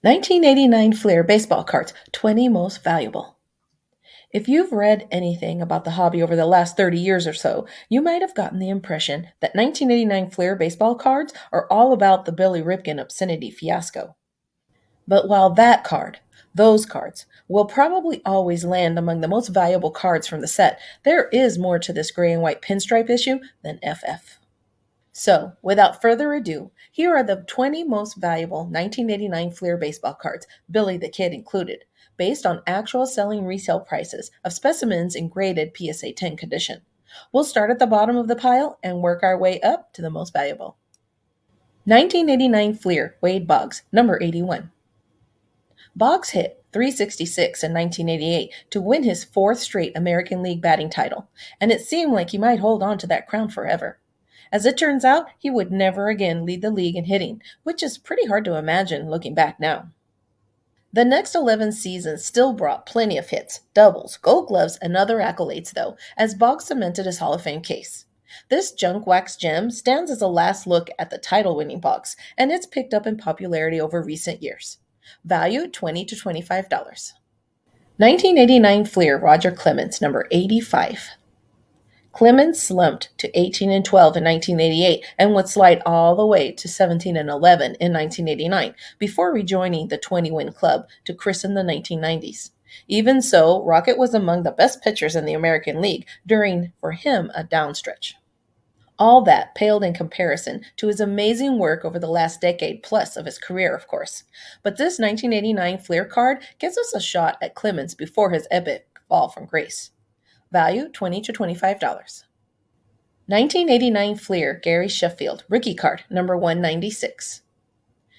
1989 Fleer Baseball Cards, 20 Most Valuable. If you've read anything about the hobby over the last 30 years or so, you might have gotten the impression that 1989 Fleer baseball cards are all about the Billy Ripken obscenity fiasco. But while those cards, will probably always land among the most valuable cards from the set, there is more to this gray and white pinstripe issue than FF. So, without further ado, here are the 20 most valuable 1989 Fleer baseball cards, Billy the Kid included, based on actual selling resale prices of specimens in graded PSA 10 condition. We'll start at the bottom of the pile and work our way up to the most valuable. 1989 Fleer Wade Boggs, number 81. Boggs hit .366 in 1988 to win his fourth straight American League batting title, and it seemed like he might hold on to that crown forever. As it turns out, he would never again lead the league in hitting, which is pretty hard to imagine looking back now. The next 11 seasons still brought plenty of hits, doubles, gold gloves, and other accolades, though, as Boggs cemented his Hall of Fame case. This junk wax gem stands as a last look at the title-winning Boggs, and it's picked up in popularity over recent years. Value $20 to $25. 1989 Fleer Roger Clemens, number 85. Clemens slumped to 18-12 in 1988 and would slide all the way to 17-11 in 1989 before rejoining the 20-win club to christen the 1990s. Even so, Rocket was among the best pitchers in the American League during, for him, a downstretch. All that paled in comparison to his amazing work over the last decade plus of his career, of course. But this 1989 Fleer card gives us a shot at Clemens before his epic fall from grace. Value $20 to $25. 1989 Fleer Gary Sheffield Rookie Card, number 196.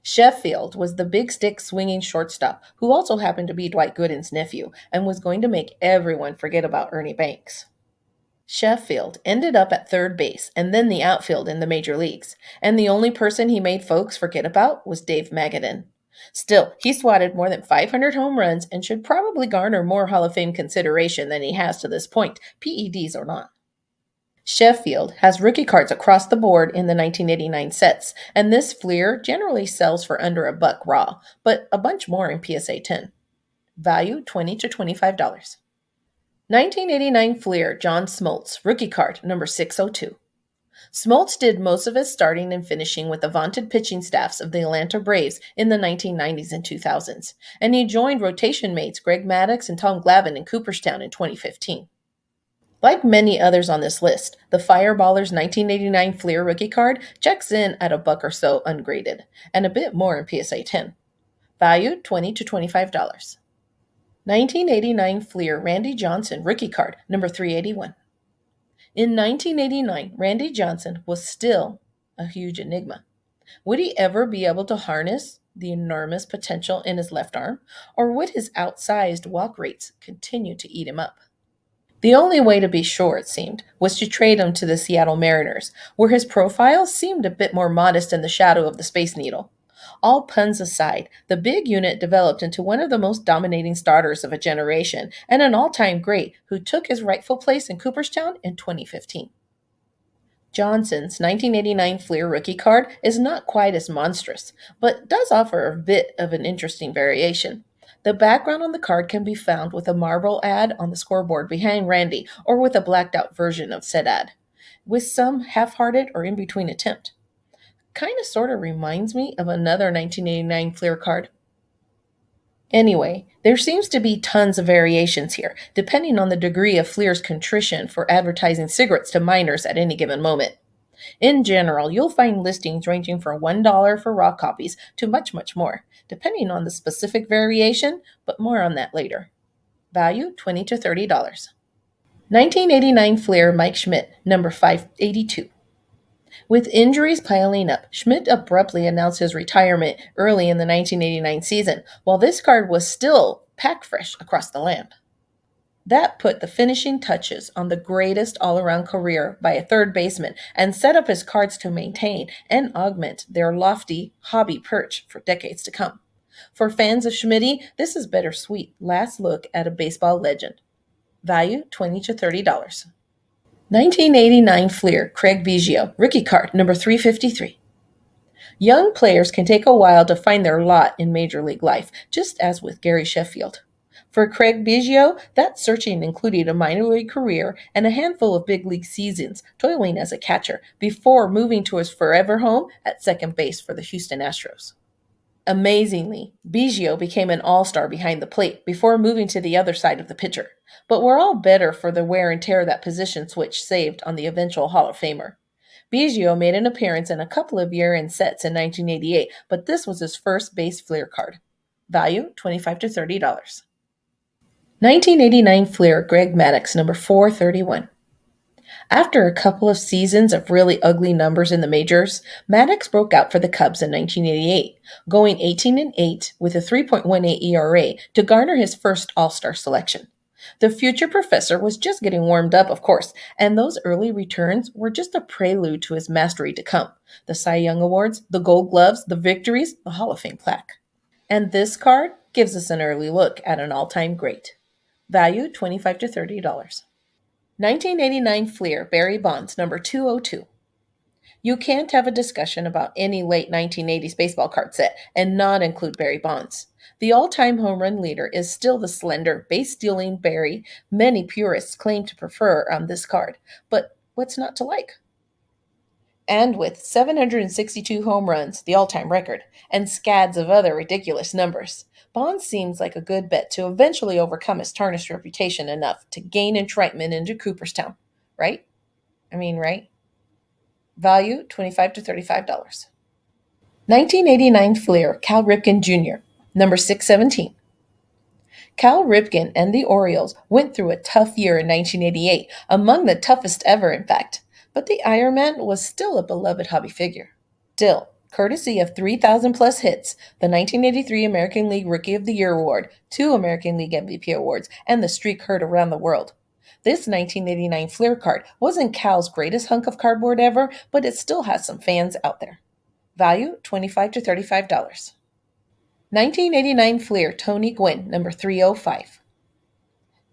Sheffield was the big stick swinging shortstop who also happened to be Dwight Gooden's nephew and was going to make everyone forget about Ernie Banks. Sheffield ended up at third base and then the outfield in the major leagues, and the only person he made folks forget about was Dave Magadan. Still, he swatted more than 500 home runs and should probably garner more Hall of Fame consideration than he has to this point, PEDs or not. Sheffield has rookie cards across the board in the 1989 sets, and this Fleer generally sells for under $1 raw, but a bunch more in PSA 10. Value $20 to $25. 1989 Fleer John SMOLTZ Rookie Card, number 602. SMOLTZ did most of his starting and finishing with the vaunted pitching staffs of the Atlanta Braves in the 1990s and 2000s, and he joined rotation mates Greg Maddux and Tom Glavine in Cooperstown in 2015. Like many others on this list, the Fireballers 1989 Fleer rookie card checks in at $1 or so ungraded, and a bit more in PSA 10. Value $20 to $25. 1989 Fleer Randy Johnson rookie card, number 381. In 1989, Randy Johnson was still a huge enigma. Would he ever be able to harness the enormous potential in his left arm, or would his outsized walk rates continue to eat him up? The only way to be sure, it seemed, was to trade him to the Seattle Mariners, where his profile seemed a bit more modest in the shadow of the Space Needle. All puns aside, the big unit developed into one of the most dominating starters of a generation and an all-time great who took his rightful place in Cooperstown in 2015. Johnson's 1989 Fleer rookie card is not quite as monstrous, but does offer a bit of an interesting variation. The background on the card can be found with a marble ad on the scoreboard behind Randy or with a blacked-out version of said ad, with some half-hearted or in-between attempt. Kind of sort of reminds me of another 1989 Fleer card. Anyway, there seems to be tons of variations here, depending on the degree of Fleer's contrition for advertising cigarettes to minors at any given moment. In general, you'll find listings ranging from $1 for raw copies to much, much more, depending on the specific variation, but more on that later. Value $20 to $30. 1989 Fleer Mike SCHMIDT, number 582. With injuries piling up, SCHMIDT abruptly announced his retirement early in the 1989 season, while this card was still pack fresh across the land. That put the finishing touches on the greatest all-around career by a third baseman and set up his cards to maintain and augment their lofty hobby perch for decades to come. For fans of SCHMIDT, this is bittersweet last look at a baseball legend. Value $20 to $30. 1989 Fleer Craig BIGGIO rookie card, number 353. Young players can take a while to find their lot in Major League life, just as with Gary Sheffield. For Craig Biggio, that searching included a minor league career and a handful of big league seasons, toiling as a catcher, before moving to his forever home at second base for the Houston Astros. Amazingly, Biggio became an all-star behind the plate before moving to the other side of the pitcher. But we're all better for the wear and tear that position switch saved on the eventual Hall of Famer. Biggio made an appearance in a couple of year-end sets in 1988, but this was his first base Fleer card. Value $25 to $30. 1989 Fleer Greg Maddux, number 431. After a couple of seasons of really ugly numbers in the majors, Maddox broke out for the Cubs in 1988, going 18-8 with a 3.18 ERA to garner his first All-Star selection. The future professor was just getting warmed up, of course, and those early returns were just a prelude to his mastery to come. The Cy Young Awards, the Gold Gloves, the victories, the Hall of Fame plaque. And this card gives us an early look at an all-time great. Value $25 to $30. 1989 Fleer Barry Bonds, number 202. You can't have a discussion about any late 1980s baseball card set and not include Barry Bonds. The all-time home run leader is still the slender, base-stealing Barry many purists claim to prefer on this card. But what's not to like? And with 762 home runs, the all-time record, and scads of other ridiculous numbers, Bonds seems like a good bet to eventually overcome his tarnished reputation enough to gain entrapment into Cooperstown. Right? Right? Value $25 to $35. 1989 Fleer Cal Ripken Jr., number 617. Cal Ripken and the Orioles went through a tough year in 1988, among the toughest ever, in fact. But the Ironman was still a beloved hobby figure. Still, courtesy of 3,000 plus hits, the 1983 American League Rookie of the Year Award, 2 American League MVP awards, and the streak heard around the world. This 1989 Fleer card wasn't Cal's greatest hunk of cardboard ever, but it still has some fans out there. Value $25 to $35. 1989 Fleer Tony Gwynn, number 305.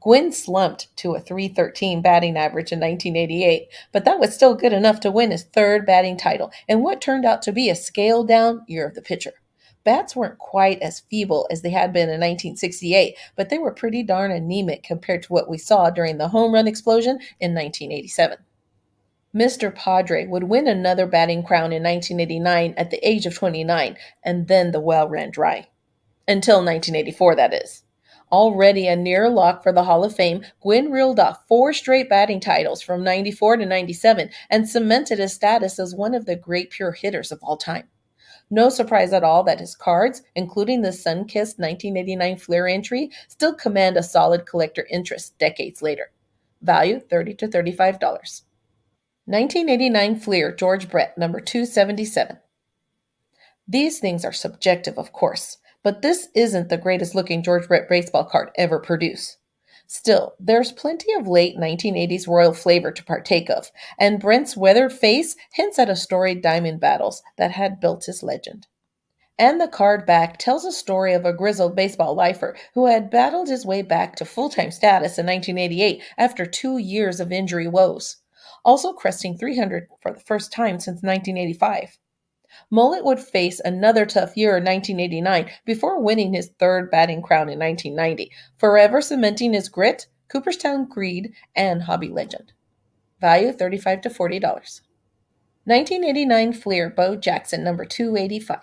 Gwynn slumped to a .313 batting average in 1988, but that was still good enough to win his third batting title in what turned out to be a scaled-down year of the pitcher. Bats weren't quite as feeble as they had been in 1968, but they were pretty darn anemic compared to what we saw during the home run explosion in 1987. Mr. Padre would win another batting crown in 1989 at the age of 29, and then the well ran dry. Until 1984, that is. Already a near lock for the Hall of Fame, Gwynn reeled off 4 straight batting titles from 94 to 97 and cemented his status as one of the great pure hitters of all time. No surprise at all that his cards, including the sun-kissed 1989 Fleer entry, still command a solid collector interest decades later. Value $30 to $35. 1989 Fleer George Brett, number 277. These things are subjective, of course, but this isn't the greatest looking George Brett baseball card ever produced. Still, there's plenty of late 1980s royal flavor to partake of, and Brent's weathered face hints at a storied diamond battles that had built his legend. And the card back tells a story of a grizzled baseball lifer who had battled his way back to full-time status in 1988 after 2 years of injury woes, also cresting 300 for the first time since 1985. Mullet would face another tough year in 1989 before winning his third batting crown in 1990, forever cementing his grit, Cooperstown greed, and hobby legend. Value $35 to $40. 1989 Fleer Bo Jackson, number 285.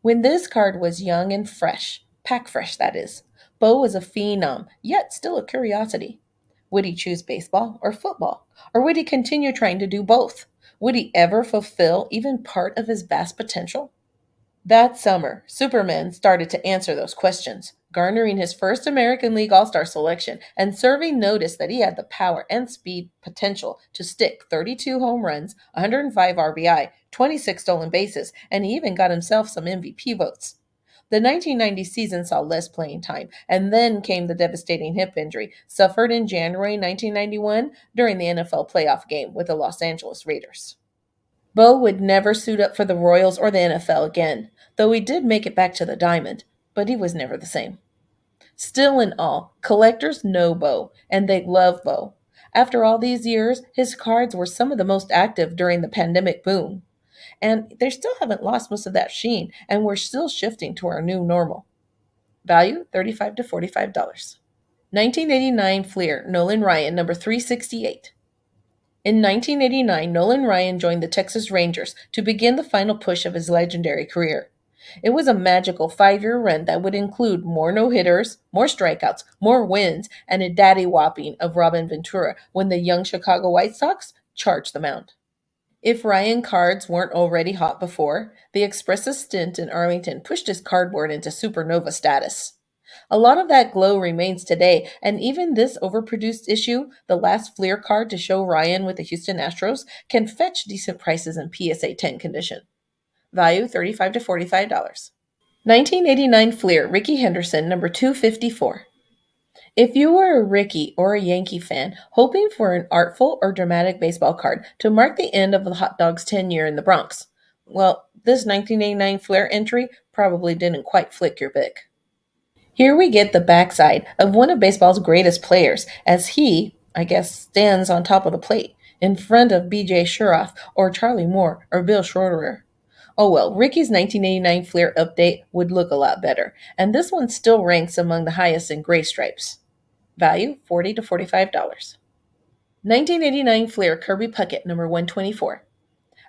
When this card was young and fresh, pack fresh that is, Bo was a phenom, yet still a curiosity. Would he choose baseball or football? Or would he continue trying to do both? Would he ever fulfill even part of his vast potential? That summer, Superman started to answer those questions, garnering his first American League All-Star selection and serving notice that he had the power and speed potential to stick 32 home runs, 105 RBI, 26 stolen bases, and he even got himself some MVP votes. The 1990 season saw less playing time, and then came the devastating hip injury, suffered in January 1991 during the NFL playoff game with the Los Angeles Raiders. Bo would never suit up for the Royals or the NFL again, though he did make it back to the diamond, but he was never the same. Still in all, collectors know Bo, and they love Bo. After all these years, his cards were some of the most active during the pandemic boom. And they still haven't lost most of that sheen, and we're still shifting to our new normal. Value $35 to $45. 1989 Fleer, Nolan Ryan, number 368. In 1989, Nolan Ryan joined the Texas Rangers to begin the final push of his legendary career. It was a magical 5-year run that would include more no-hitters, more strikeouts, more wins, and a daddy whopping of Robin Ventura when the young Chicago White Sox charged the mound. If Ryan cards weren't already hot before, the expressive stint in Arlington pushed his cardboard into supernova status. A lot of that glow remains today, and even this overproduced issue, the last Fleer card to show Ryan with the Houston Astros, can fetch decent prices in PSA 10 condition. Value $35 to $45. 1989 Fleer, Rickey Henderson, number 254. If you were a Rickey or a Yankee fan hoping for an artful or dramatic baseball card to mark the end of the Hot Dog's tenure in the Bronx, well, this 1989 Fleer entry probably didn't quite flick your pick. Here we get the backside of one of baseball's greatest players as he, I guess, stands on top of the plate in front of B.J. Shuroff or Charlie Moore or Bill Schroeder. Oh well, Rickey's 1989 Fleer update would look a lot better, and this one still ranks among the highest in gray stripes. Value $40 to $45. 1989 Fleer Kirby Puckett, number 124.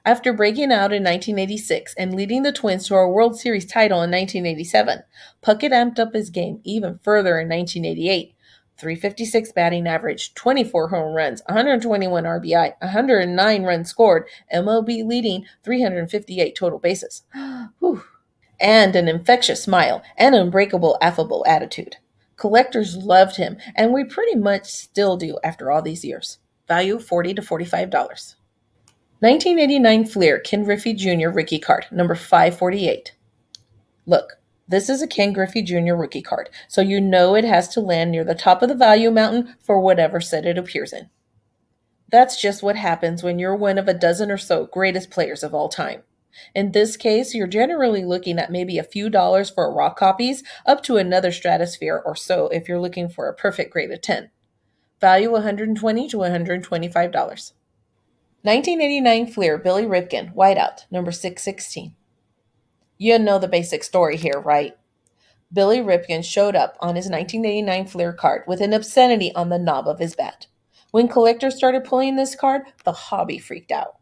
After breaking out in 1986 and leading the Twins to a World Series title in 1987, Puckett amped up his game even further in 1988. 356 batting average, 24 home runs, 121 RBI, 109 runs scored, MLB leading 358 total bases. Whew. And an infectious smile and unbreakable affable attitude. Collectors loved him, and we pretty much still do after all these years. Value $40 to $45. 1989 Fleer Ken Griffey Jr. rookie card, number 548. Look, this is a Ken Griffey Jr. rookie card, so you know it has to land near the top of the value mountain for whatever set it appears in. That's just what happens when you're one of a dozen or so greatest players of all time. In this case, you're generally looking at maybe a few dollars for raw copies, up to another stratosphere or so if you're looking for a perfect grade of 10. Value $120 to $125. 1989 Fleer Billy Ripken, whiteout, number 616. You know the basic story here, right? Billy Ripken showed up on his 1989 Fleer card with an obscenity on the knob of his bat. When collectors started pulling this card, the hobby freaked out.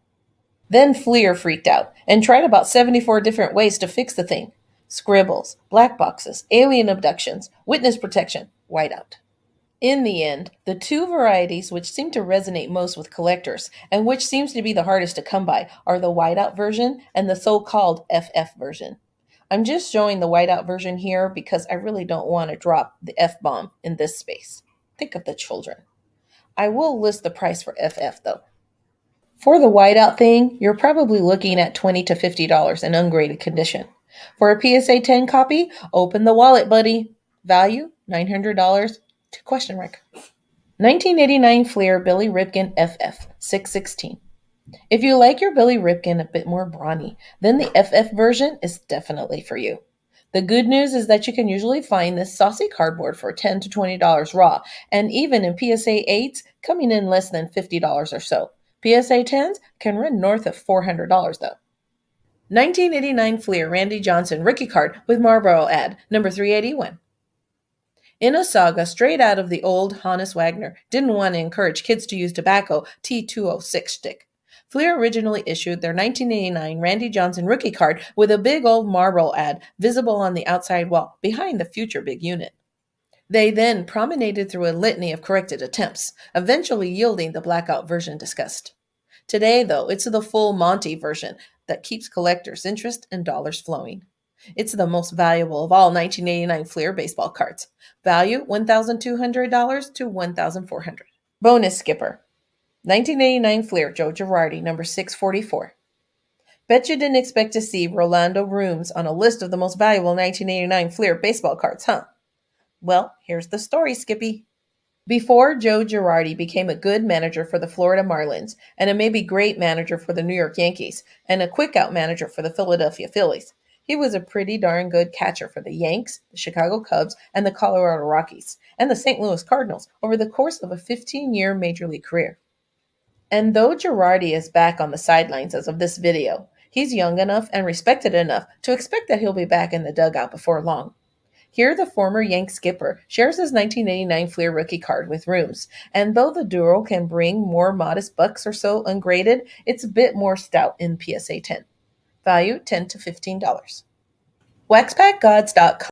Then Fleer freaked out and tried about 74 different ways to fix the thing. Scribbles, black boxes, alien abductions, witness protection, whiteout. In the end, the two varieties which seem to resonate most with collectors, and which seems to be the hardest to come by, are the whiteout version and the so-called FF version. I'm just showing the whiteout version here because I really don't want to drop the F-bomb in this space. Think of the children. I will list the price for FF though. For the whiteout thing, you're probably looking at $20 to $50 in ungraded condition. For a PSA 10 copy, open the wallet, buddy. Value $900 to question mark. 1989 Fleer Billy Ripken FF 616. If you like your Billy Ripken a bit more brawny, then the FF version is definitely for you. The good news is that you can usually find this saucy cardboard for $10 to $20 raw, and even in PSA 8s, coming in less than $50 or so. PSA 10s can run north of $400 though. 1989 Fleer Randy Johnson rookie card with Marlboro ad, number 381. In a saga straight out of the old Hannes Wagner didn't want to encourage kids to use tobacco T206 stick. Fleer originally issued their 1989 Randy Johnson rookie card with a big old Marlboro ad visible on the outside wall behind the future big unit. They then promenaded through a litany of corrected attempts, eventually yielding the blackout version discussed. Today, though, it's the full Monty version that keeps collectors' interest and dollars flowing. It's the most valuable of all 1989 Fleer baseball cards. Value $1,200 to $1,400. Bonus skipper. 1989 Fleer Joe Girardi, number 644. Bet you didn't expect to see Rolando Rooms on a list of the most valuable 1989 Fleer baseball cards, huh? Well, here's the story, Skippy. Before Joe Girardi became a good manager for the Florida Marlins, and a maybe great manager for the New York Yankees, and a quick-out manager for the Philadelphia Phillies, he was a pretty darn good catcher for the Yanks, the Chicago Cubs, and the Colorado Rockies, and the St. Louis Cardinals over the course of a 15-year major league career. And though Girardi is back on the sidelines as of this video, He's young enough and respected enough to expect that he'll be back in the dugout before long. Here, the former Yank skipper shares his 1989 Fleer rookie card with Rooms, and though the duo can bring more modest bucks or so ungraded, it's a bit more stout in PSA 10. Value $10 to $15. WaxPackGods.com